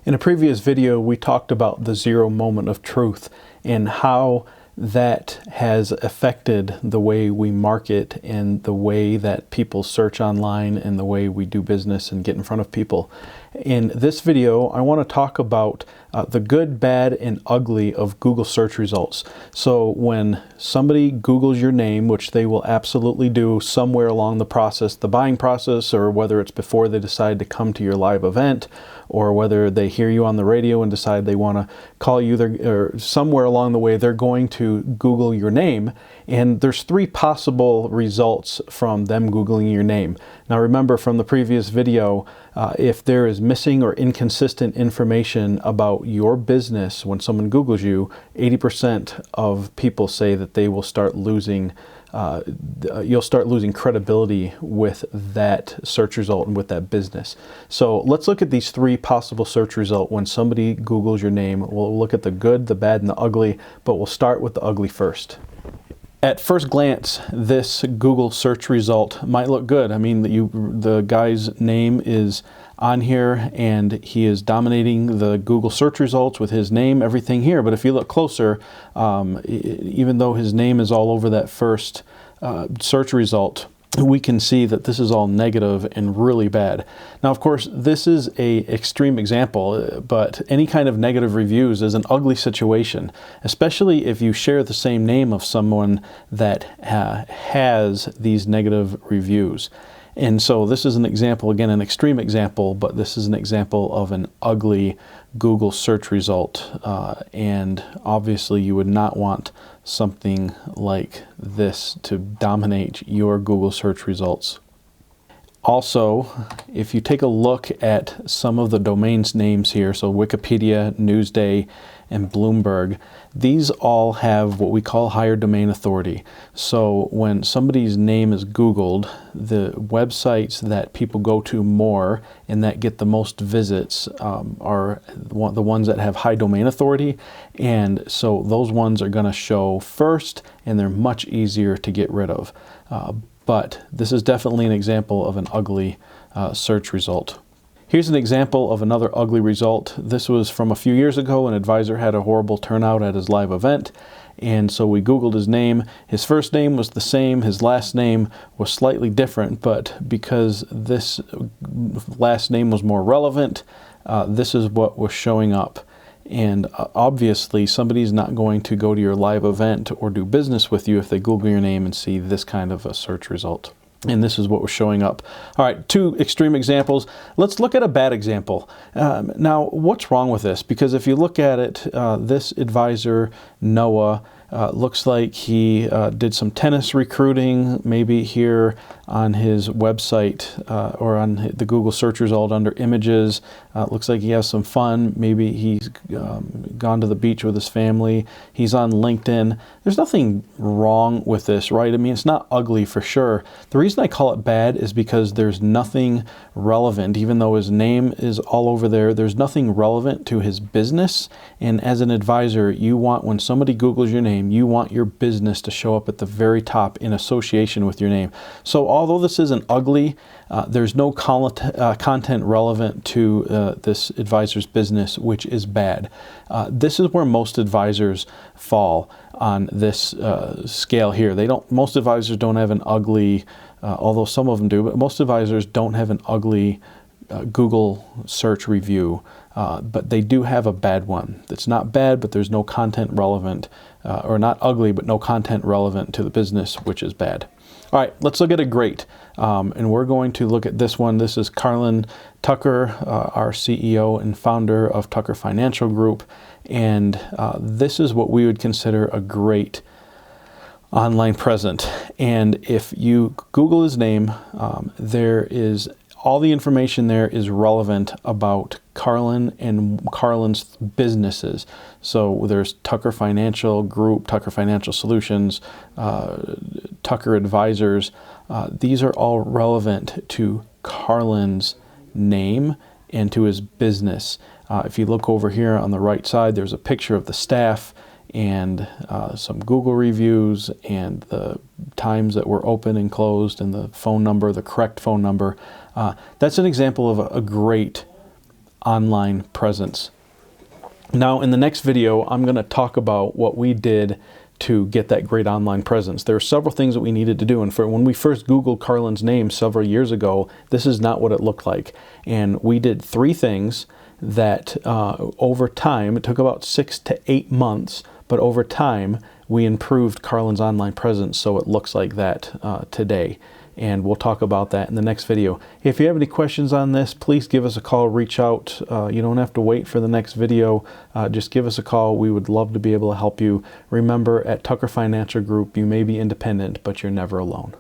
In a previous video, we talked about the zero moment of truth and how that has affected the way we market and the way that people search online and the way we do business and get in front of people. In this video, I want to talk about the good, bad, and ugly of Google search results. So when somebody Googles your name, which they will absolutely do somewhere along the process, the buying process, or whether it's before they decide to come to your live event, or whether they hear you on the radio and decide they want to call you, or somewhere along the way, they're going to Google your name. And there's three possible results from them Googling your name. Now remember from the previous video, if there is missing or inconsistent information about your business when someone Googles you, 80% of people say that they will start losing you'll start losing credibility with that search result and with that business. So let's look at these three possible search results when somebody Googles your name. We'll look at the good, the bad, and the ugly, but we'll start with the ugly first. At first glance, this Google search result might look good. I mean, the guy's name is on here and he is dominating the Google search results with his name, everything here. But if you look closer, even though his name is all over that first search result, we can see that this is all negative and really bad. Now, of course, this is an extreme example, but any kind of negative reviews is an ugly situation, especially if you share the same name of someone that has these negative reviews. And so this is an example, again, an extreme example, but this is an example of an ugly Google search result. And obviously you would not want something like this to dominate your Google search results. Also, if you take a look at some of the domains names here, so Wikipedia, Newsday, and Bloomberg, these all have what we call higher domain authority. So when somebody's name is Googled, the websites that people go to more and that get the most visits are the ones that have high domain authority. And so those ones are going to show first, and they're much easier to get rid of. But this is definitely an example of an ugly search result. Here's an example of another ugly result. This was from a few years ago. An advisor had a horrible turnout at his live event, and so we Googled his name. His first name was the same, his last name was slightly different, but because this last name was more relevant, this is what was showing up. And obviously somebody's not going to go to your live event or do business with you if they Google your name and see this kind of a search result. And this is what was showing up. All right, two extreme examples. Let's look at a bad example. Now, what's wrong with this? Because if you look at it, this advisor, Noah, looks like he did some tennis recruiting, maybe here on his website or on the Google search result under images. Looks like he has some fun. Maybe he's gone to the beach with his family. He's on LinkedIn. There's nothing wrong with this, right? I mean, it's not ugly for sure. The reason I call it bad is because there's nothing relevant. Even though his name is all over there, there's nothing relevant to his business. And as an advisor, you want, when somebody Googles your name, you want your business to show up at the very top in association with your name. So although this isn't ugly, there's no content relevant to this advisor's business, which is bad. This is where most advisors fall on this scale here. Most advisors don't have an ugly, although some of them do, but most advisors don't have an ugly Google search review, but they do have a bad one. It's not bad, but there's no content relevant, or not ugly, but no content relevant to the business, which is bad. All right, let's look at a great, and we're going to look at this one. This is Carlin Tucker, our CEO and founder of Tucker Financial Group, and this is what we would consider a great online presence. And if you Google his name, there is all the information there is relevant about Carlin and Carlin's businesses. So there's Tucker Financial Group, Tucker Financial Solutions, Tucker Advisors. These are all relevant to Carlin's name and to his business. If you look over here on the right side, there's a picture of the staff and some Google reviews and the times that were open and closed and the phone number, the correct phone number. That's an example of a great online presence. Now, in the next video, I'm going to talk about what we did to get that great online presence. There are several things that we needed to do, and when we first Googled Carlin's name several years ago, this is not what it looked like. And we did 3 things that over time, it took about 6 to 8 months, but over time, we improved Carlin's online presence so it looks like that today. And we'll talk about that in the next video. If you have any questions on this, please give us a call, reach out. You don't have to wait for the next video. Just give us a call. We would love to be able to help you. Remember, at Tucker Financial Group, you may be independent, but you're never alone.